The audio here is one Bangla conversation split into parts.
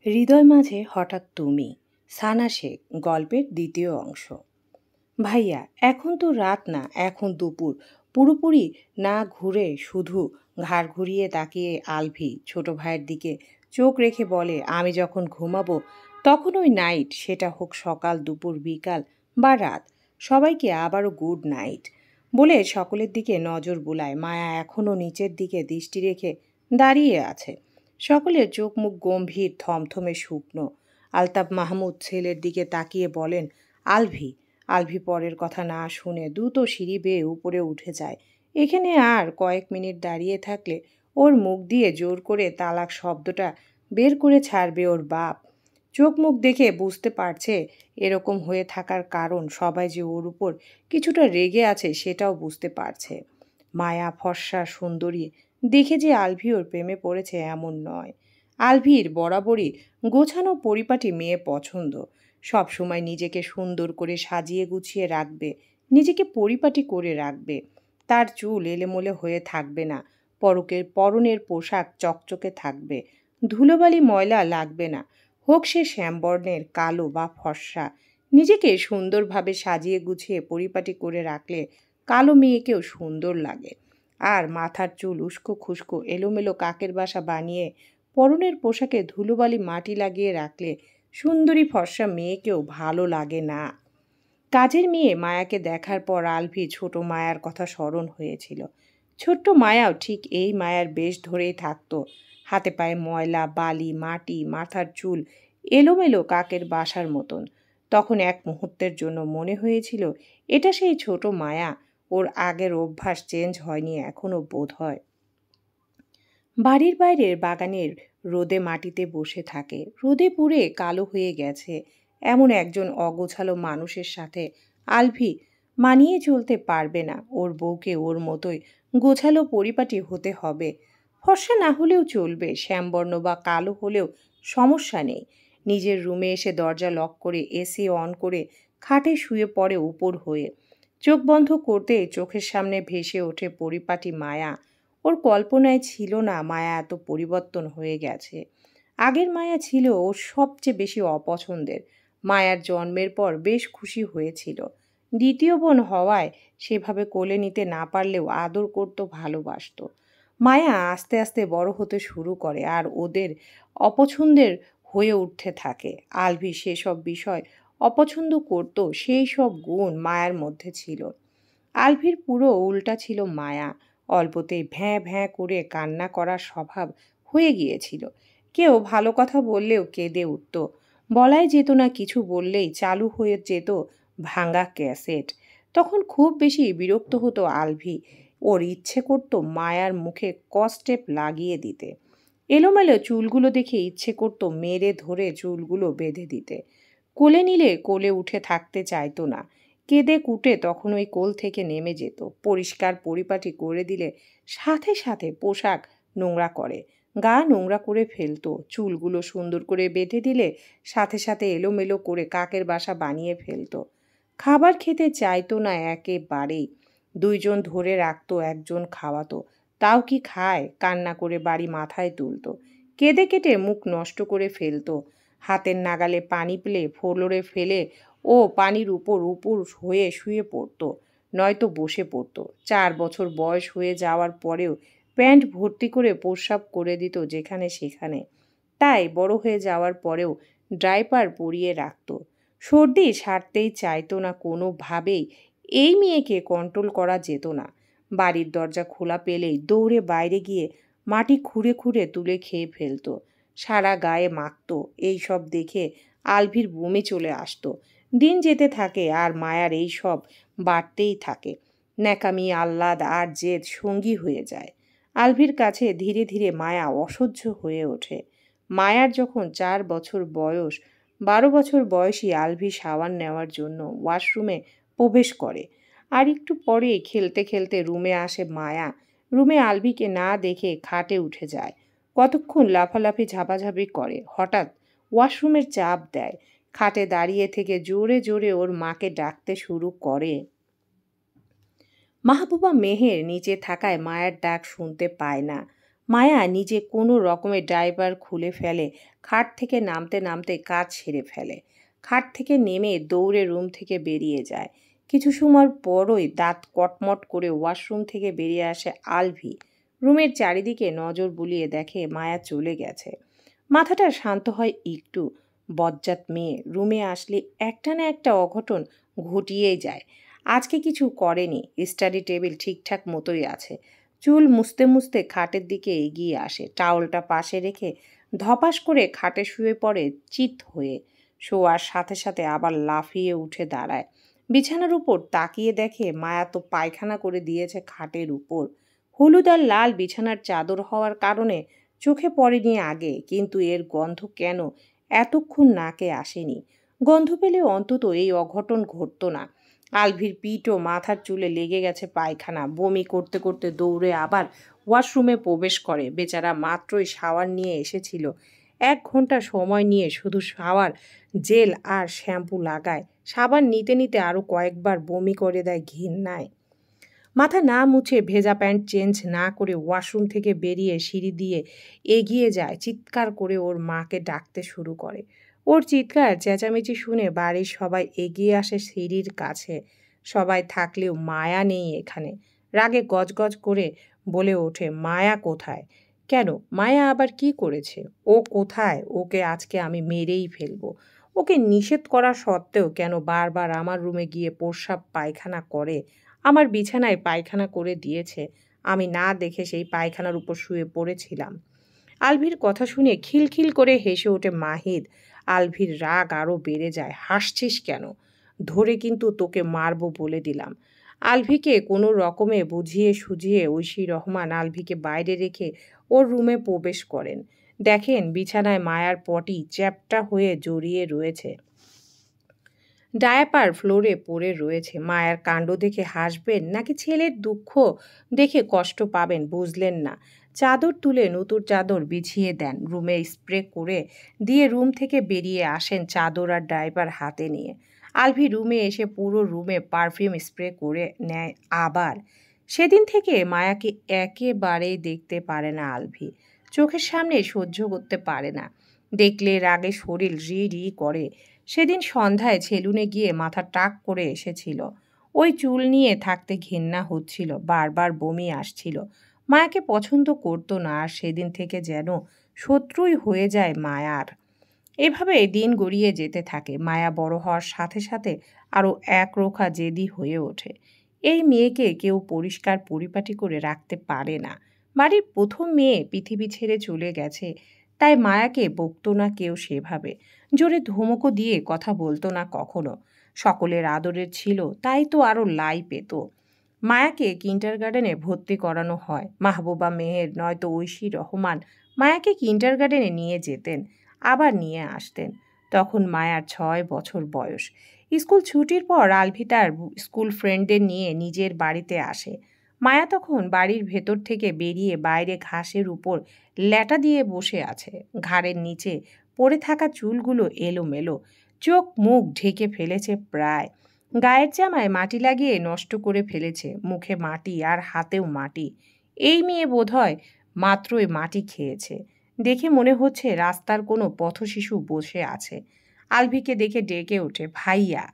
হৃদয় মাঝে হঠাৎ তুমি। সানা শেখ গল্পের দ্বিতীয় অংশ। ভাইয়া, এখন তো রাত না, এখন দুপুর। পুরোপুরি না ঘুরে শুধু ঘাড় ঘুরিয়ে তাকিয়ে আলভি ছোট ভাইয়ের দিকে চোখ রেখে বলে, আমি যখন ঘুমাবো তখন ওই নাইট, সেটা হোক সকাল দুপুর বিকাল বা রাত, সবাইকে আবারও গুড নাইট বলে সকলের দিকে নজর বুলায়। মায়া এখনও নিচের দিকে দৃষ্টি রেখে দাঁড়িয়ে আছে। সকলের চোখ মুখ গম্ভীর, থমথমে শুকনো। আলতাফ মাহমুদ ছেলের দিকে তাকিয়ে বলেন, আলভি। আলভি পরের কথা না শুনে দ্রুত সিঁড়ি বেয়ে উপরে উঠে যায়। এখানে আর কয়েক মিনিট দাঁড়িয়ে থাকলে ওর মুখ দিয়ে জোর করে তালাক শব্দটা বের করে ছাড়বে ওর বাপ। চোখ মুখ দেখে বুঝতে পারছে এরকম হয়ে থাকার কারণ। সবাই যে ওর উপর কিছুটা রেগে আছে সেটাও বুঝতে পারছে। মায়া ফর্সা সুন্দরী দেখে যে আলভি ওর প্রেমে পড়েছে এমন নয়। আলভির বরাবরই গোছানো পরিপাটি মেয়ে পছন্দ। সব সময় নিজেকে সুন্দর করে সাজিয়ে গুছিয়ে রাখবে, নিজেকে পরিপাটি করে রাখবে। তার চুল এলোমেলো হয়ে থাকবে না, পরনের পোশাক চকচকে থাকবে, ধুলোবালি ময়লা লাগবে না। হোক সে শ্যামবর্ণের, কালো বা ফর্সা, নিজেকে সুন্দরভাবে সাজিয়ে গুছিয়ে পরিপাটি করে রাখলে কালো মেয়েকেও সুন্দর লাগে। আর মাথার চুল উস্কো খুস্কো এলোমেলো কাকের বাসা বানিয়ে পরনের পোশাকে ধুলোবালি মাটি লাগিয়ে রাখলে সুন্দরী ফর্সা মেয়েকেও ভালো লাগে না। কাজের মেয়ে মায়াকে দেখার পর আলভি ছোট মায়ার কথা স্মরণ হয়েছিল। ছোট্ট মায়াও ঠিক এই মায়ার বেশ ধরেই থাকতো। হাতে পায়ে ময়লা, বালি, মাটি, মাথার চুল এলোমেলো কাকের বাসার মতন। তখন এক মুহূর্তের জন্য মনে হয়েছিল এটা সেই ছোট মায়া। ওর আগের অভ্যাস চেঞ্জ হয়নি এখনো বোধ হয়। বাড়ির বাইরের বাগানের রোদে মাটিতে বসে থাকে। রোদে পুড়ে কালো হয়ে গেছে এমন একজন অগোছালো মানুষের সাথে আলভি মানিয়ে চলতে পারবে না। ওর বউকে ওর মতোই গোছালো পরিপাটি হতে হবে। ফর্সা না হলেও চলবে, শ্যামবর্ণ বা কালো হলেও সমস্যা নেই। নিজের রুমে এসে দরজা লক করে এসি অন করে খাটে শুয়ে পড়ে উপর হয়ে। চোখ বন্ধ করতে চোখের সামনে ভেসে ওঠে পরিপাটি মায়া। ওর কল্পনায় ছিল না মায়া এত পরিবর্তন হয়ে গেছে। আগের মায়া ছিল ওর সবচেয়ে বেশি অপছন্দের। মায়ার জন্মের পর বেশ খুশি হয়েছিল। দ্বিতীয় বোন হওয়ায় সেভাবে কোলে নিতে না পারলেও আদর করত, ভালোবাসত। মায়া আস্তে আস্তে বড় হতে শুরু করে আর ওদের অপছন্দের হয়ে উঠতে থাকে। আলভি সেসব বিষয় অপছন্দ করত, সেই সব গুণ মায়ার মধ্যে ছিল। আলভির পুরো উল্টা ছিল মায়া। অল্পতেই ভ্যাঁ ভ্যাঁ করে কান্না করার স্বভাব হয়ে গিয়েছিল। কেউ ভালো কথা বললেও কেঁদে উঠত। বলাই যেত না, কিছু বললেই চালু হয়ে যেত ভাঙা ক্যাসেট। তখন খুব বেশি বিরক্ত হতো আলভি। ওর ইচ্ছে করত মায়ার মুখে কস্টেপ লাগিয়ে দিতে। এলোমেলো চুলগুলো দেখে ইচ্ছে করত মেরে ধরে চুলগুলো বেঁধে দিতে। কোলে নিলে কোলে উঠে থাকতে চাইতো না। কেঁদে কুটে তখন ওই কোল থেকে নেমে যেত। পরিষ্কার পরিপাটি করে দিলে সাথে সাথে পোশাক নোংরা করে, গা নোংরা করে ফেলতো। চুলগুলো সুন্দর করে বেঁধে দিলে সাথে সাথে এলোমেলো করে কাকের বাসা বানিয়ে ফেলতো। খাবার খেতে চাইতো না একেবারেই। দুইজন ধরে রাখতো, একজন খাওয়াতো, তাও কি খায়? কান্না করে বাড়ি মাথায় তুলতো। কেঁদে কেটে মুখ নষ্ট করে ফেলতো। হাতের নাগালে পানি পেলে ফ্লোরে ফেলে ও পানির উপর উপর হয়ে শুয়ে পড়তো, নয়তো বসে পড়তো। 4 বছর বয়স হয়ে যাওয়ার পরেও প্যান্ট ভর্তি করে প্রস্রাব করে দিত যেখানে সেখানে। তাই বড় হয়ে যাওয়ার পরেও ডাইপার পরিয়ে রাখতো। সর্দি সারতেই চাইতো না কোনোভাবেই। এই মেয়েকে কন্ট্রোল করা যেত না। বাড়ির দরজা খোলা পেলেই দৌড়ে বাইরে গিয়ে মাটি খুঁড়ে খুঁড়ে তুলে খেয়ে ফেলতো, সারা গায়ে মাখতো। এই সব দেখে আলভির বমি চলে আসতো। দিন যেতে থাকে আর মায়ার এই সব বাড়তেই থাকে। ন্যাকামি, আহ্লাদ আর জেদ সঙ্গী হয়ে যায়। আলভির কাছে ধীরে ধীরে মায়া অসহ্য হয়ে ওঠে। মায়ার যখন 4 বছর বয়স, 12 বছর বয়সী আলভি শাওয়ার নেওয়ার জন্য ওয়াশরুমে প্রবেশ করে। আর একটু পরে খেলতে খেলতে রুমে আসে মায়া। রুমে আলভিকে না দেখে খাটে উঠে যায়। কতক্ষণ লাফালাফি ঝাপাঝাপি করে, হঠাৎ ওয়াশরুমের চাপ দেয়। খাটে দাঁড়িয়ে থেকে জোরে জোরে ওর মাকে ডাকতে শুরু করে। মাহবুবা মেহের নিচে থাকায় মায়ের ডাক শুনতে পায় না। মায়া নিজে কোনো রকমের ড্রাইভার খুলে ফেলে, খাট থেকে নামতে নামতে কাজ সেরে ফেলে। খাট থেকে নেমে দৌড়ে রুম থেকে বেরিয়ে যায়। কিছু সময় পরই দাঁত কটমট করে ওয়াশরুম থেকে বেরিয়ে আসে আলভি। রুমের চারিদিকে নজর বুলিয়ে দেখে মায়া চলে গেছে। মাথাটা শান্ত হয় একটু। বজ্জাত মেয়ে রুমে আসলে একটা না একটা অঘটন ঘটিয়েই যায়। আজকে কিছু করেনি, স্টাডি টেবিল ঠিকঠাক মতোই আছে। চুল মুছতে মুছতে খাটের দিকে এগিয়ে আসে, টাওয়ালটা পাশে রেখে ধপাস করে খাটে শুয়ে পড়ে চিত হয়ে। শোয়ার সাথে সাথে আবার লাফিয়ে উঠে দাঁড়ায়। বিছানার উপর তাকিয়ে দেখে মায়া তো পায়খানা করে দিয়েছে খাটের উপর। হলুদ আর লাল বিছানার চাদর হওয়ার কারণে চোখে পড়েনি আগে, কিন্তু এর গন্ধ কেন এতক্ষণ নাকে আসেনি? গন্ধ পেলে অন্তত এই অঘটন ঘটতো না। আলভির পিঠ ও মাথার চুলে লেগে গেছে পায়খানা। বমি করতে করতে দৌড়ে আবার ওয়াশরুমে প্রবেশ করে। বেচারা মাত্রই শাওয়ার নিয়ে এসেছিল। 1 ঘন্টা সময় নিয়ে শুধু শাওয়ার জেল আর শ্যাম্পু লাগায়। সাবান নিতে নিতে আরও কয়েকবার বমি করে দেয় ঘৃণায়। মাথা না মুছে ভেজা প্যান্ট চেঞ্জ না করে ওয়াশরুম থেকে বেরিয়ে সিঁড়ি দিয়ে এগিয়ে যায়। চিৎকার করে ওর মাকে ডাকতে শুরু করে। ওর চিৎকার চেঁচামেচি শুনে বাড়ির সবাই এগিয়ে আসে সিঁড়ির কাছে। সবাই থাকলেও মায়া নেই এখানে। রাগে গজগজ করে বলে ওঠে, মায়া কোথায়? কেন, মায়া আবার কি করেছে? ও কোথায়? ওকে আজকে আমি মেরেই ফেলবো। ওকে নিষেধ করা সত্ত্বেও কেন বারবার আমার রুমে গিয়ে প্রস্রাব পায়খানা করে? আমার বিছানায় পায়খানা করে দিয়েছে। আমি না দেখে সেই পায়খানার উপর শুয়ে পড়েছিলাম। আলভির কথা শুনে খিলখিল করে হেসে ওঠে মাহিদ। আলভির রাগ আরও বেড়ে যায়। হাসছিস কেন? ধরে কিন্তু তোকে মারবো বলে দিলাম। আলভিকে কোনো রকমে বুঝিয়ে সুঝিয়ে ঐশী রহমান আলভিকে বাইরে রেখে ওর রুমে প্রবেশ করেন। দেখেন বিছানায় মায়ার পটি চ্যাপ্টা হয়ে জড়িয়ে রয়েছে। ডায়াপার ফ্লোরে পড়ে রয়েছে। মায়ের কাণ্ড দেখে হাসবেন নাকি ছেলের দুঃখ দেখে কষ্ট পাবেন বুঝলেন না। চাদর তুলে নতুন চাদর বিছিয়ে দেন, রুমে স্প্রে করে দিয়ে রুম থেকে বেরিয়ে আসেন চাদর আর ডায়াপার হাতে নিয়ে। আলভি রুমে এসে পুরো রুমে পারফিউম স্প্রে করে নেয় আবার। সেদিন থেকে মায়াকে একেবারেই দেখতে পারে না আলভি। চোখের সামনে সহ্য করতে পারে না। দেখলে রাগে শরীর রি রি করে। সেদিন সন্ধ্যায় সেলুনে গিয়ে মাথা টাক করে এসেছিল। ওই চুল নিয়ে থাকতে ঘেন্না হচ্ছিল, বারবার বমি আসছিল। মায়াকে পছন্দ করতো না, আর সেদিন থেকে যেন শত্রুই হয়ে যায় মায়ার। এভাবে দিন গড়িয়ে যেতে থাকে। মায়া বড় হওয়ার সাথে সাথে আরও একরোখা জেদি হয়ে ওঠে। এই মেয়েকে কেউ পরিষ্কার পরিপাটি করে রাখতে পারে না। বাড়ির প্রথম মেয়ে পৃথিবী ছেড়ে চলে গেছে, তাই মায়াকে বকতো না কেউ সেভাবে। জোরে ধমকও দিয়ে কথা বলতো না কখনো। সকলের আদরের ছিল, তাই তো আরও লাই পেত। মায়াকে কিন্ডারগার্টেনে ভর্তি করানো হয়। মাহবুবা মেহের নয়তো ঐশী রহমান মায়াকে কিন্ডারগার্টেনে নিয়ে যেতেন, আবার নিয়ে আসতেন। তখন মায়ার 6 বছর বয়স। স্কুল ছুটির পর আলভি তার স্কুল ফ্রেন্ডদের নিয়ে নিজের বাড়িতে আসে। মায়া তখন বাড়ির ভেতর থেকে বেরিয়ে বাইরে ঘাসের উপর ল্যাটা দিয়ে বসে আছে। ঘাড়ের নিচে পড়ে থাকা চুলগুলো এলোমেলো, চোখ মুখ ঢেকে ফেলেছে প্রায়। গায়ের জামায় মাটি লাগিয়ে নষ্ট করে ফেলেছে। মুখে মাটি আর হাতেও মাটি। এই মেয়ে বোধহয় মাত্রই মাটি খেয়েছে। দেখে মনে হচ্ছে রাস্তার কোনো পথশিশু বসে আছে। আলভিকে দেখে ডেকে ওঠে, ভাইয়া।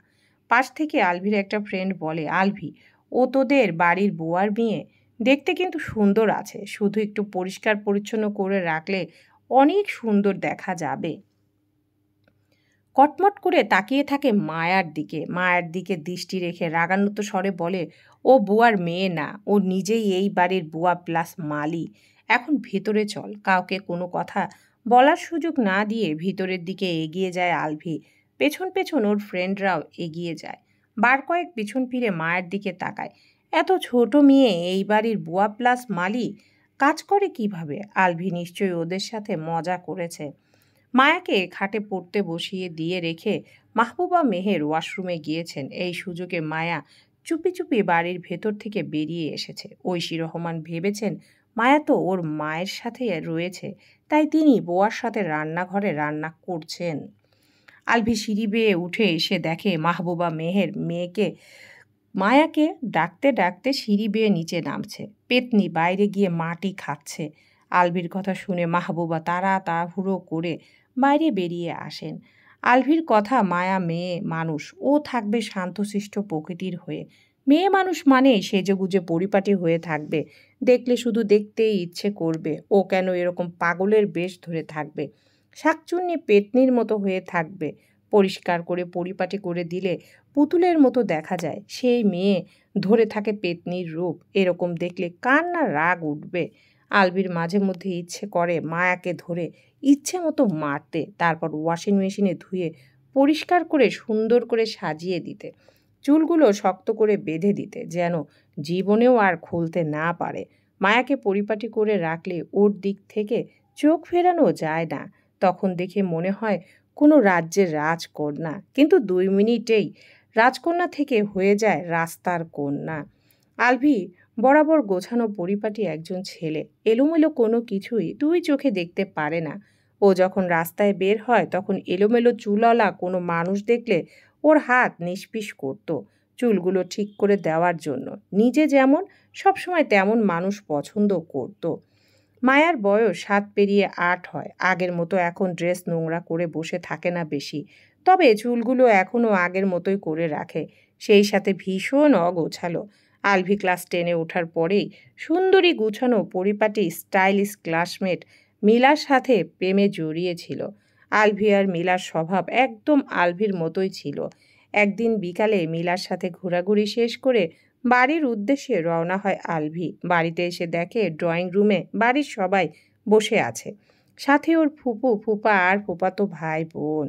পাশ থেকে আলভির একটা ফ্রেন্ড বলে, আলভি, ও তোদের বাড়ির বুয়ার মেয়ে। দেখতে কিন্তু সুন্দর আছে, শুধু একটু পরিষ্কার পরিচ্ছন্ন করে রাখলে অনেক সুন্দর দেখা যাবে। কটমট করে তাকিয়ে থাকে মায়ার দিকে। মায়ের দিকে দৃষ্টি রেখে রাগান্বিত স্বরে বলে, ও বুয়ার মেয়ে না, ও নিজেই এই বাড়ির বুয়া প্লাস মালি। এখন ভেতরে চল। কাউকে কোনো কথা বলার সুযোগ না দিয়ে ভিতরের দিকে এগিয়ে যায় আলভি। পেছন পেছন ওর ফ্রেন্ডরাও এগিয়ে যায়। বার কয়েক পিছন ফিরে মায়ের দিকে তাকায়। এত ছোট মেয়ে এই বাড়ির বুয়া প্লাস মালি কাজ করে কিভাবে? আলভি নিশ্চয়ই ওদের সাথে মজা করেছে। মায়াকে খাটে পড়তে বসিয়ে দিয়ে রেখে মাহবুবা মেহের ওয়াশরুমে গিয়েছেন। এই সুযোগে মায়া চুপি চুপি বাড়ির ভেতর থেকে বেরিয়ে এসেছে। ঐশী রহমান ভেবেছেন মায়া তো ওর মায়ের সাথে রয়েছে, তাই তিনি বুয়ার সাথে রান্নাঘরে রান্না করছেন। আলভি সিঁড়ি বেয়ে উঠে এসে দেখে মাহবুবা মেহের মেয়েকে মায়াকে ডাকতে ডাকতে সিঁড়ি বেয়ে নিচে নামছে। পেতনি বাইরে গিয়ে মাটি খাচ্ছে। আলভির কথা শুনে মাহবুবা তাড়াহুড়ো করে বাইরে বেরিয়ে আসেন। আলভির কথা, মায়া মেয়ে মানুষ, ও থাকবে শান্তশিষ্ট প্রকৃতির হয়ে। মেয়ে মানুষ মানে সেজেগুজে পরিপাটি হয়ে থাকবে, দেখলে শুধু দেখতেই ইচ্ছে করবে। ও কেন এরকম পাগলের বেশ ধরে থাকবে? শাকচুন্নি পেতনির মতো হয়ে থাকবে। পরিষ্কার করে পরিপাটি করে দিলে পুতুলের মতো দেখা যায়। সেই মেয়ে ধরে থাকে পেতনির রূপ। এরকম দেখলে কার না রাগ উঠবে। আলভির মাঝে মধ্যে ইচ্ছে করে মায়াকে ধরে ইচ্ছে মতো মারতে, তারপর ওয়াশিং মেশিনে ধুয়ে পরিষ্কার করে সুন্দর করে সাজিয়ে দিতে, চুলগুলো শক্ত করে বেঁধে দিতে, যেন জীবনেও আর খুলতে না পারে। মায়াকে পরিপাটি করে রাখলে ওর দিক থেকে চোখ ফেরানো যায় না। তখন দেখে মনে হয় কোনো রাজ্যের রাজকন্যা, কিন্তু 2 মিনিটেই রাজকন্যা থেকে হয়ে যায় রাস্তার কন্যা। আলভি বরাবর গোছানো পরিপাটি একজন ছেলে। এলোমেলো কোনো কিছুই 2 চোখে দেখতে পারে না। ও যখন রাস্তায় বের হয় তখন এলোমেলো চুলওয়ালা কোনো মানুষ দেখলে ওর হাত নিষ্পিস করত চুলগুলো ঠিক করে দেওয়ার জন্য। নিজে যেমন সবসময় তেমন মানুষ পছন্দ করত। মায়ার বয়স 7 পেরিয়ে 8 হয়। আগের মতো এখন ড্রেস নোংরা করে বসে থাকে না বেশি, তবে চুলগুলো এখনও আগের মতোই করে রাখে, সেই সাথে ভীষণ অগোছালো। আলভি ক্লাস 10-এ ওঠার পরেই সুন্দরী গুছানো পরিপাটি স্টাইলিশ ক্লাসমেট মিলার সাথে প্রেমে জড়িয়েছিল। আলভি আর মিলার স্বভাব একদম আলভির মতোই ছিল। একদিন বিকালে মিলার সাথে ঘোরাঘুরি শেষ করে বাড়ির উদ্দেশ্যে রওনা হয় আলভি। বাড়িতে এসে দেখে ড্রয়িং রুমে বাড়ির সবাই বসে আছে, সাথে ওর ফুপু, ফুপা আর ফুপাতো ভাই বোন।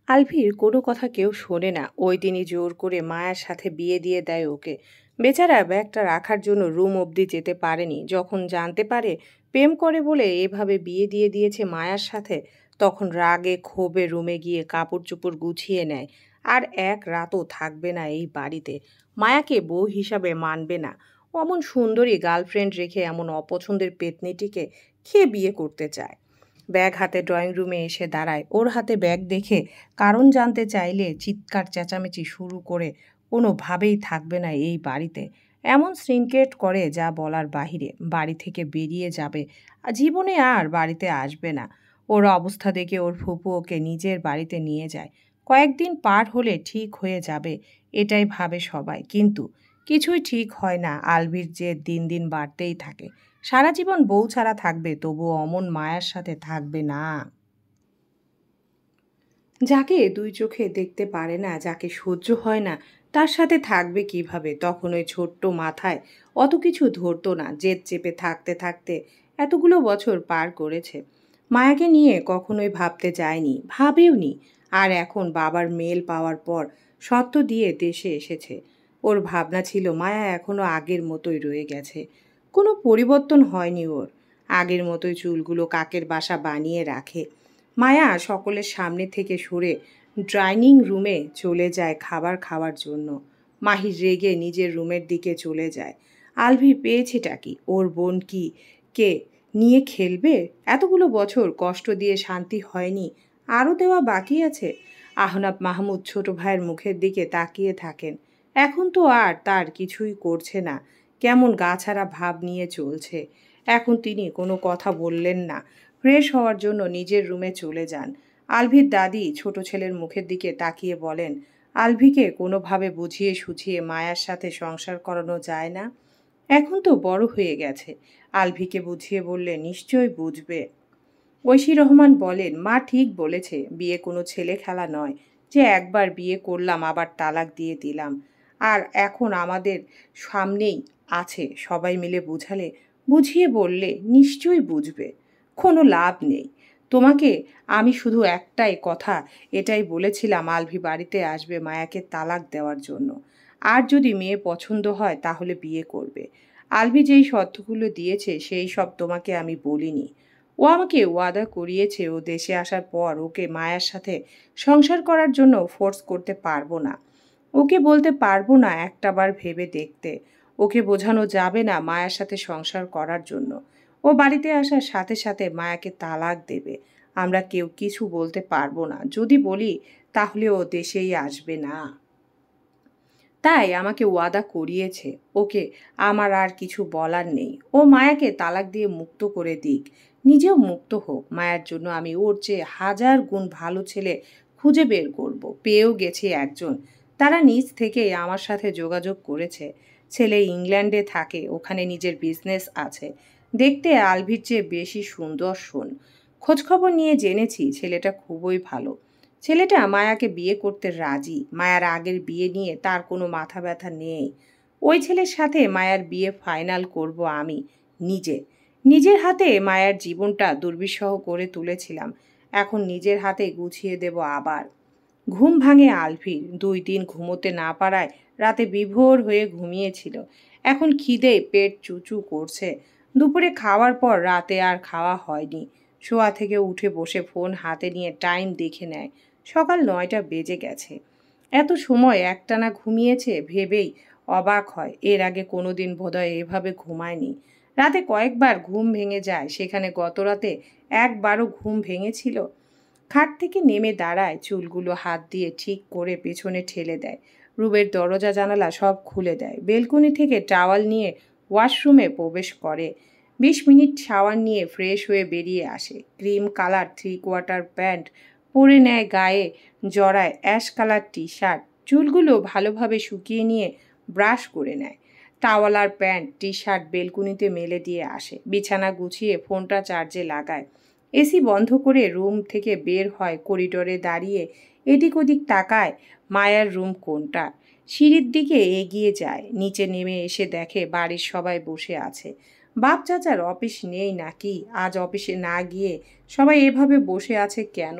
আলভির কোনো কথা কেউ শোনে না। ওই দিনই জোর করে মায়ের সাথে বিয়ে দিয়ে দেয় ওকে। বেচারা ব্যাগটা রাখার জন্য রুম অবধি যেতে পারেনি। যখন জানতে পারে প্রেম করে বলে এভাবে বিয়ে দিয়ে দিয়েছে মায়ার সাথে, তখন রাগে ক্ষোভে রুমে গিয়ে কাপড় চোপড় গুছিয়ে নেয়। আর এক রাতও থাকবে না এই বাড়িতে। মায়াকে বউ হিসাবে মানবে না। অমন সুন্দরী গার্লফ্রেন্ড রেখে এমন অপছন্দের পেতনিটিকে কে বিয়ে করতে চায়? ব্যাগ হাতে ড্রয়িং রুমে এসে দাঁড়ায়। ওর হাতে ব্যাগ দেখে কারণ জানতে চাইলে চিৎকার চেঁচামেচি শুরু করে। কোনোভাবেই থাকবে না এই বাড়িতে। এমন সিনক্রেট করে যা বলার বাহিরে। বাড়ি থেকে বেরিয়ে যাবে, জীবনে আর বাড়িতে আসবে না। ওর অবস্থা দেখে ওর ফুপু ওকে নিজের বাড়িতে নিয়ে যায়। কয়েকদিন পার হলে ঠিক হয়ে যাবে, এটাই ভাবে সবাই। কিন্তু কিছুই ঠিক হয় না। আলভির যে দিন দিন বাড়তেই থাকে। সারা জীবন বউ ছাড়া থাকবে, তবুও অমন মায়ার সাথে থাকবে না। যাকে 2 চোখে দেখতে পারে না, যাকে সহ্য হয় না, তার সাথে থাকবে কিভাবে? তখন ওই ছোট্ট মাথায় অত কিছু ধরতো না। জেদ চেপে থাকতে থাকতে এতগুলো বছর পার করেছে। মায়াকে নিয়ে কখনোই ভাবতে যায়নি, ভাবেওনি। আর এখন বাবার মেল পাওয়ার পর সত্য দিয়ে দেশে এসেছে। ওর ভাবনা ছিল মায়া এখনো আগের মতোই রয়ে গেছে, কোনো পরিবর্তন হয়নি ওর। আগের মতোই চুলগুলো কাকের বাসা বানিয়ে রাখে। মায়া সকলের সামনে থেকে সরে ডাইনিং রুমে চলে যায় খাবার খাওয়ার জন্য। মাহির রেগে নিজের রুমের দিকে চলে যায়। আলভি পেয়েছেটা কি? ওর বোন কি কে নিয়ে খেলবে? এতগুলো বছর কষ্ট দিয়ে শান্তি হয়নি, আরও দেওয়া বাকি আছে। আহনাব মাহমুদ ছোট ভাইয়ের মুখের দিকে তাকিয়ে থাকেন। এখন তো আর তার কিছুই করছে না, কেমন গাছাড়া ভাব নিয়ে চলছে। এখন তিনি কোনো কথা বললেন না। ফ্রেশ হওয়ার জন্য নিজের রুমে চলে যান। আলভির দাদি ছোট ছেলের মুখের দিকে তাকিয়ে বলেন, আলভিকে কোনোভাবে বুঝিয়ে সুঝিয়ে মায়ার সাথে সংসার করানো যায় না? এখন তো বড় হয়ে গেছে। আলভিকে বুঝিয়ে বললে নিশ্চয়ই বুঝবে। ঐশী রহমান বলেন, মা ঠিক বলেছে, বিয়ে কোনো ছেলে খেলা নয় যে একবার বিয়ে করলাম আবার তালাক দিয়ে দিলাম। আর এখন আমাদের সামনেই আছে, সবাই মিলে বুঝালে, বুঝিয়ে বললে নিশ্চয়ই বুঝবে। কোনো লাভ নেই। তোমাকে আমি শুধু একটাই কথা এটাই বলেছিলাম, আলভি বাড়িতে আসবে মায়াকে তালাক দেওয়ার জন্য। আর যদি মেয়ে পছন্দ হয় তাহলে বিয়ে করবে। আলভি যেই শর্তগুলো দিয়েছে সেই সব তোমাকে আমি বলিনি। ও আমাকে ওয়াদা করিয়েছে ও দেশে আসার পর ওকে মায়ার সাথে সংসার করার জন্য ফোর্স করতে পারবো না। ওকে বলতে পারবো না একটাবার ভেবে দেখতে। ওকে বোঝানো যাবে না মায়ার সাথে সংসার করার জন্য। ও বাড়িতে আসার সাথে সাথে মায়াকে তালাক দেবে। আমরা কেউ কিছু বলতে পারবো না। যদি বলি তাহলে ও দেশেই আসবে না। তাই আমাকে ওয়াদা করিয়েছে ওকে আমার আর কিছু বলার নেই। ও মায়াকে তালাক দিয়ে মুক্ত করে দিক, নিজেও মুক্ত হোক। মায়ের জন্য আমি ওর চেয়ে হাজার গুণ ভালো ছেলে খুঁজে বের করব। পেয়েও গেছি একজন। তারা নিজ থেকেই আমার সাথে যোগাযোগ করেছে। ছেলে ইংল্যান্ডে থাকে, ওখানে নিজের বিজনেস আছে। দেখতে আলভির চেয়ে বেশি সুন্দর শোন। খোঁজখবর নিয়ে জেনেছি ছেলেটা খুবই ভালো। ছেলেটা মায়াকে বিয়ে করতে রাজি। মায়ার আগের বিয়ে নিয়ে তার কোনো মাথা ব্যথা নেই। ওই ছেলের সাথে মায়ার বিয়ে ফাইনাল করব আমি নিজে। নিজের হাতে মায়ার জীবনটা দুর্বিষহ করে তুলেছিলাম, এখন নিজের হাতে গুছিয়ে দেব আবার। ঘুম ভাঙে আলভির। 2 দিন ঘুমোতে না পারায় রাতে বিভোর হয়ে ঘুমিয়েছিল। এখন খিদে পেট চুচু করছে। দুপুরে খাওয়ার পর রাতে আর খাওয়া হয়নি। শোয়া থেকে উঠে বসে ফোন হাতে নিয়ে টাইম দেখে নেয়। সকাল 9টা বেজে গেছে। এত সময় একটানা ঘুমিয়েছে ভেবেই অবাক হয়। এর আগে কোনোদিন বোধহয় এভাবে ঘুমায়নি। রাতে কয়েকবার ঘুম ভেঙে যায়, সেখানে গত রাতে একবারও ঘুম ভেঙেছিল। খাট থেকে নেমে দাঁড়ায়, চুলগুলো হাত দিয়ে ঠিক করে পেছনে ঠেলে দেয়। রুমের দরজা জানালা সব খুলে দেয়। বেলকনি থেকে টাওয়াল নিয়ে ওয়াশরুমে প্রবেশ করে। 20 মিনিট শাওয়ার নিয়ে ফ্রেশ হয়ে বেরিয়ে আসে। ক্রিম কালার 3/4 প্যান্ট পরে নেয় গায়ে, জড়ায় অ্যাশ কালার টি শার্ট। চুলগুলো ভালোভাবে শুকিয়ে নিয়ে ব্রাশ করে নেয়। টাওয়াল আর প্যান্ট টি শার্ট বেলকুনিতে মেলে দিয়ে আসে। বিছানা গুছিয়ে ফোনটা চার্জে লাগায়। এসি বন্ধ করে রুম থেকে বের হয়। করিডোরে দাঁড়িয়ে এদিক ওদিক তাকায় মায়ার রুম কোনটা। সিঁড়ির দিকে এগিয়ে যায়। নিচে নেমে এসে দেখে বাড়ির সবাই বসে আছে। বাপ চাচার অফিস নেই নাকি? আজ অফিসে না গিয়ে সবাই এভাবে বসে আছে কেন?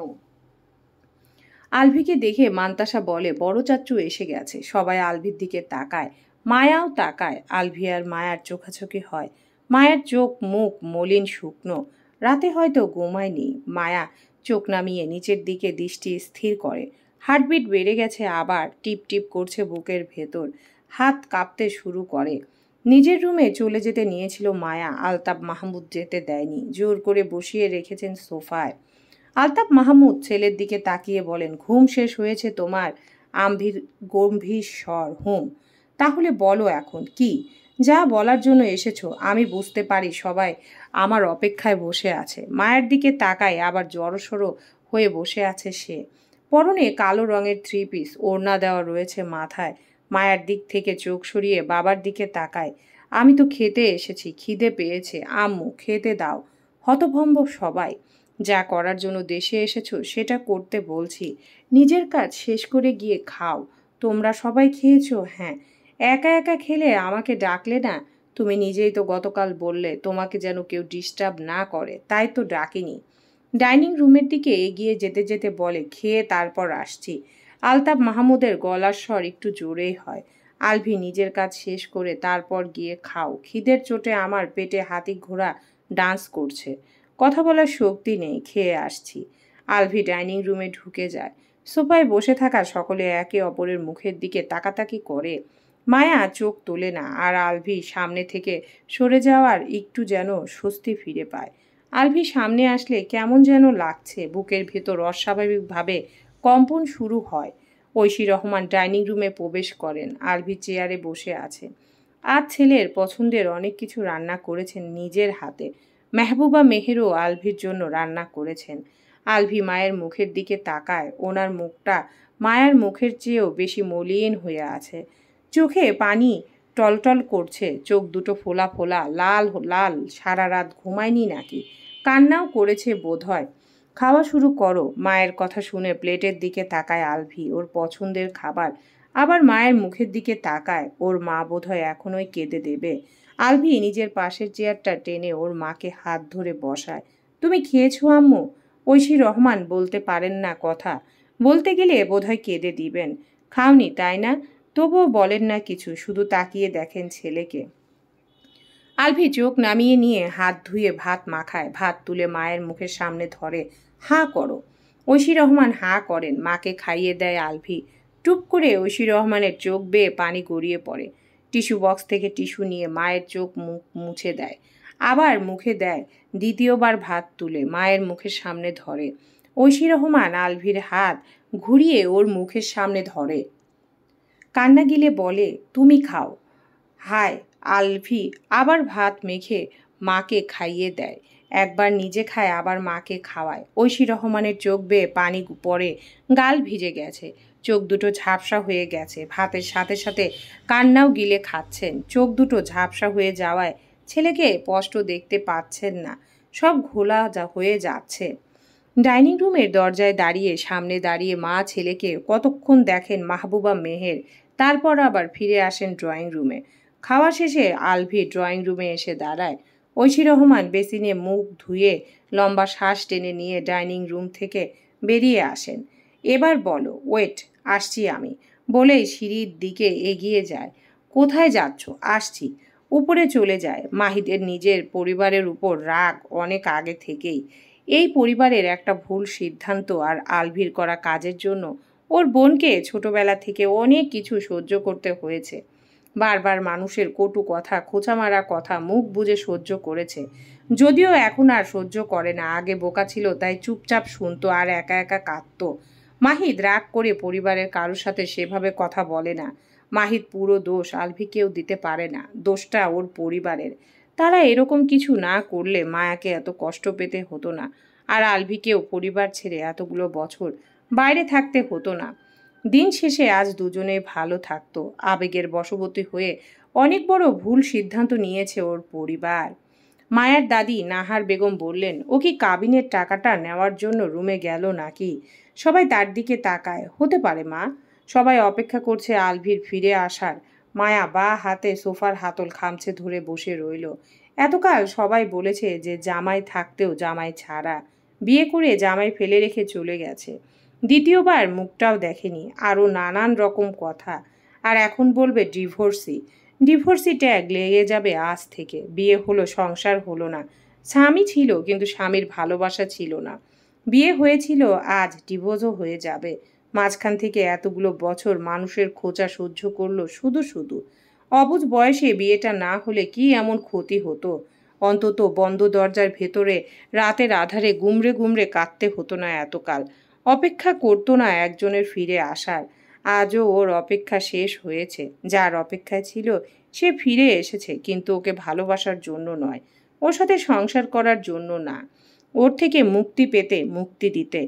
আলভিকে দেখে মান্তাসা বলে, বড় চাচ্চু এসে গেছে। সবাই আলভির দিকে তাকায়। মায়াও তাকায়। আলভি আর মায়ার চোখাচোখি হয়। মায়ের চোখ মুখ মলিন শুকনো। রাতে হয়তো ঘুমায়নি। মায়া চোখ নামিয়ে নিচের দিকে দৃষ্টি স্থির করে। হার্টবিট বেড়ে গেছে আবার। টিপ টিপ করছে বুকের ভেতর। হাত কাঁপতে শুরু করে। নিজের রুমে চলে যেতে নিয়েছিল মায়া, আলতাফ মাহমুদ যেতে দেয়নি। জোর করে বসিয়ে রেখেছেন সোফায়। আলতাফ মাহমুদ ছেলের দিকে তাকিয়ে বলেন, ঘুম শেষ হয়েছে তোমার? আম্ভির গম্ভীর স্বর, হুম। তাহলে বলো এখন কি যা বলার জন্য এসেছো। আমি বুঝতে পারি সবাই আমার অপেক্ষায় বসে আছে। মায়ের দিকে তাকায়, আবার জড়সড়ো হয়ে বসে আছে সে। পরনে কালো রঙের 3 পিস, ওড়না দেওয়া রয়েছে মাথায়। মায়ের দিক থেকে চোখ সরিয়ে বাবার দিকে তাকায়। আমি তো খেতে এসেছি, খিদে পেয়েছে। আম্মু খেতে দাও। হতভম্ব সবাই। যা করার জন্য দেশে এসেছো সেটা করতে বলছি। নিজের কাজ শেষ করে গিয়ে খাও। তোমরা সবাই খেয়েছো? হ্যাঁ। একা একা খেলে আমাকে ডাকলে না? তুমি নিজেই তো গতকাল বললে তোমাকে যেন কেউ ডিস্টার্ব না করে, তাই তো ডাকিনি। ডাইনিং রুমের দিকে এগিয়ে যেতে যেতে বলে, খেয়ে তারপর আসছি। আলতাফ মাহমুদের গলার স্বর একটু জোরেই হয়। আলভি নিজের কাজ শেষ করে তারপর গিয়ে খাও। খিদের চোটে আমার পেটে হাতি ঘোড়া ডান্স করছে। কথা বলার শক্তি নেই, খেয়ে আসছি। আলভি ডাইনিং রুমে ঢুকে যায়। সোফায় বসে থাকা সকলে একে অপরের মুখের দিকে তাকাতাকি করে। মায়া চোখ তোলে না, আর আলভি সামনে থেকে সরে যাওয়ার একটু যেন স্বস্তি ফিরে পায়। আলভি সামনে আসলে কেমন যেন লাগছে। বুকের ভেতর অস্বাভাবিকভাবে কম্পন শুরু হয়। ঐশী রহমান ডাইনিং রুমে প্রবেশ করেন। আলভি চেয়ারে বসে আছে। আজ ছেলের পছন্দের অনেক কিছু রান্না করেছেন নিজের হাতে। মেহবুবা মেহেরও আলভির জন্য রান্না করেছেন। আলভি মায়ের মুখের দিকে তাকায়। ওনার মুখটা মায়ের মুখের চেয়েও বেশি মলিন হয়ে আছে। চোখে পানি টলটল করছে। চোখ দুটো ফোলা ফোলা, লাল লাল। সারা রাত ঘুমায়নি নাকি? কান্নাও করেছে বোধহয়। খাওয়া শুরু করো। মায়ের কথা শুনে প্লেটের দিকে তাকায় আলভি। ওর পছন্দের খাবার। আবার মায়ের মুখের দিকে তাকায়। ওর মা বোধহয় এখনোই কেঁদে দেবে। আলভি নিজের পাশের চেয়ারটা টেনে ওর মাকে হাত ধরে বসায়। তুমি খেয়েছো আম্মু? ঐশী রহমান বলতে পারেন না কথা। বলতে গেলে বোধহয় কেঁদে দিবেন। খাওনি তাই না? তবুও বলেন না কিছু, শুধু তাকিয়ে দেখেন ছেলেকে। আলভি চোখ নামিয়ে নিয়ে হাত ধুয়ে ভাত মাখায়। ভাত তুলে মায়ের মুখের সামনে ধরে। হাঁ করো। ঐশী রহমান হাঁ করেন। মাকে খাইয়ে দেয় আলভি। টুপ করে ঐশী রহমানের চোখ বেয়ে পানি গড়িয়ে পড়ে। টিস্যু বক্স থেকে টিস্যু নিয়ে মায়ের চোখ মুখ মুছে দেয়। আবার মুখে দেয়। দ্বিতীয়বার ভাত তুলে মায়ের মুখের সামনে ধরে। ঐশী রহমান আলভির হাত ঘুরিয়ে ওর মুখের সামনে ধরে। কান্না গিলে বলে, তুমি খাও। হায়, আলভি আবার ভাত মেখে মাকে খাইয়ে দেয়। একবার নিজে খায়, আবার মাকে খাওয়ায়। ঐশী রহমানের চোখ বেয়ে পানি পড়ে, গাল ভিজে গেছে, চোখ দুটো ঝাপসা হয়ে গেছে। ভাতের সাথে সাথে কান্নাও গিলে খাচ্ছেন। চোখ দুটো ঝাপসা হয়ে যাওয়ায় ছেলেকে স্পষ্ট দেখতে পাচ্ছেন না, সব ঘোলা হয়ে যাচ্ছে। ডাইনিং রুমের দরজায় দাঁড়িয়ে, সামনে দাঁড়িয়ে মা ছেলেকে কতক্ষণ দেখেন মাহবুবা মেহের, তারপর আবার ফিরে আসেন ড্রয়িং রুমে। খাওয়া শেষে আলভি ড্রয়িং রুমে এসে দাঁড়ায়। ঐশী রহমান বেসিনে মুখ ধুয়ে লম্বা শ্বাস টেনে নিয়ে ডাইনিং রুম থেকে বেরিয়ে আসেন। এবার বলো, ওয়েট, আসছি আমি বলেই সিঁড়ির দিকে এগিয়ে যায়। কোথায় যাচ্ছ? আসছি। উপরে চলে যায়। মাহিদের নিজের পরিবারের উপর রাগ অনেক আগে থেকেই। এই পরিবারের একটা ভুল সিদ্ধান্ত আর আলভির করা কাজের জন্য ওর বোনকে ছোটবেলা থেকে অনেক কিছু সহ্য করতে হয়েছে। বারবার মানুষের কটু কথা, খোঁচা মারা কথা মুখ বুজে সহ্য করেছে। যদিও এখন আর সহ্য করে না, আগে বোকা ছিল তাই চুপচাপ শুনতো আর একা একা কাঁদতো। মাহিদ রাগ করে পরিবারের কারোর সাথে সেভাবে কথা বলে না। মাহিদ পুরো দোষ আলভিকেও দিতে পারে না, দোষটা ওর পরিবারের। তারা এরকম কিছু না করলে মায়াকে এত কষ্ট পেতে হতো না, আর আলভিকেও পরিবার ছেড়ে এতগুলো বছর বাইরে থাকতে হতো না। দিন শেষে আজ দুজনে ভালো থাকতো। আবেগের বশবর্তী হয়ে অনেক বড় ভুল সিদ্ধান্ত নিয়েছে ওর পরিবার। মায়ার দাদি নাহার বেগম বললেন, ও কি কাবিনের টাকাটা নেওয়ার জন্য রুমে গেল নাকি? সবাই তার দিকে তাকায়। হতে পারে মা, সবাই অপেক্ষা করছে আলভির ফিরে আসার। মায়া বা হাতে সোফার হাতল খামচে ধরে বসে রইল। এতকাল সবাই বলেছে যে জামাই থাকতেও জামাই ছাড়া, বিয়ে করে জামাই ফেলে রেখে চলে গেছে, দ্বিতীয়বার মুখটাও দেখেনি, আরও নানান রকম কথা। আর এখন বলবে ডিভোর্সি। ডিভোর্সি ট্যাগ লেগে যাবে আজ থেকে। বিয়ে হলো, সংসার হলো না। স্বামী ছিল কিন্তু স্বামীর ভালোবাসা ছিল না। বিয়ে হয়েছিল, আজ ডিভোর্সও হয়ে যাবে। মাঝখান থেকে এতগুলো বছর মানুষের খোঁচা সহ্য করলো শুধু শুধু। অবুঝ বয়সে বিয়েটা না হলে কি এমন ক্ষতি হতো? অন্তত বন্ধ দরজার ভেতরে রাতের আধারে গুমড়ে গুমড়ে কাঁদতে হতো না এতকাল। অপেক্ষা করতো না একজনের ফিরে আসার। আজও ওর অপেক্ষা শেষ হয়েছে। যার অপেক্ষায় ছিল সে ফিরে এসেছে, কিন্তু ওকে ভালোবাসার জন্য নয়, ওর সাথে সংসার করার জন্য না, ওর থেকে মুক্তি পেতে, মুক্তি দিতে।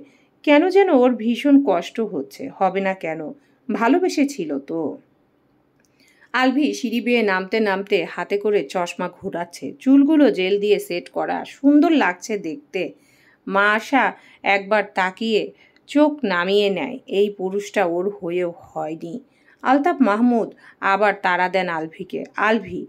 কেন যেন ওর ভীষণ কষ্ট হচ্ছে। হবে না কেন? ভালোবেসেছিল তো। আলভি সিঁড়ি বেয়ে নামতে নামতে হাতে করে চশমা ঘোরাচ্ছে। চুলগুলো জেল দিয়ে সেট করা, সুন্দর লাগছে দেখতে। মা আশা একবার তাকিয়ে চোখ নামিয়ে নেয়। এই পুরুষটা ওর হয়েও হয়নি। আলতাফ মাহমুদ আবার তাড়া দেন আলভিকে। আলভি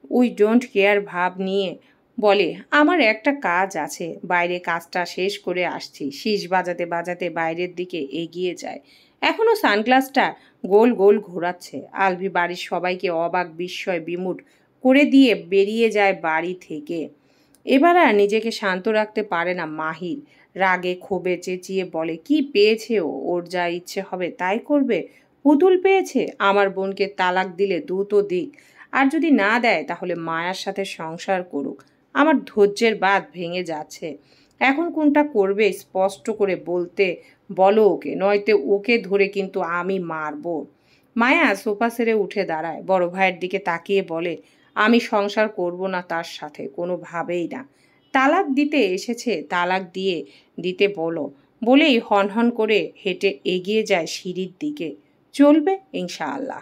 উই ডোন্ট কেয়ার ভাব নিয়ে বলে, আমার একটা কাজ আছে, বাইরে কাজটা শেষ করে আসছি। শীষ বাজাতে বাজাতে বাইরের দিকে এগিয়ে যায়। এখনও সানগ্লাসটা গোল গোল ঘোরাচ্ছে। আলভি বাড়ির সবাইকে অবাক বিস্ময় বিমূঢ় করে দিয়ে বেরিয়ে যায় বাড়ি থেকে। এবার আর নিজেকে শান্ত রাখতে পারে না মাহির। রাগে ক্ষোভে চেঁচিয়ে বলে, কি পেয়েছে ও? ওর যা ইচ্ছে হবে তাই করবে। পুতুল পেয়েছে। আমার বোনকে তালাক দিলে দ্রুত দিক, আর যদি না দেয় তাহলে মায়ার সাথে সংসার করুক। আমার ধৈর্যের বাঁধ ভেঙে যাচ্ছে। এখন কোনটা করবে স্পষ্ট করে বলতে বলো ওকে, নয়তো ওকে ধরে কিন্তু আমি মারবো। মায়া সোফা সেরে উঠে দাঁড়ায়, বড় ভাইয়ের দিকে তাকিয়ে বলে, আমি সংসার করব না তার সাথে, কোনোভাবেই না। তালাক দিতে এসেছে, তালাক দিয়ে দিতে বলো বলেই হনহন করে হেঁটে এগিয়ে যায় সিঁড়ির দিকে। চলবে ইনশাআল্লাহ।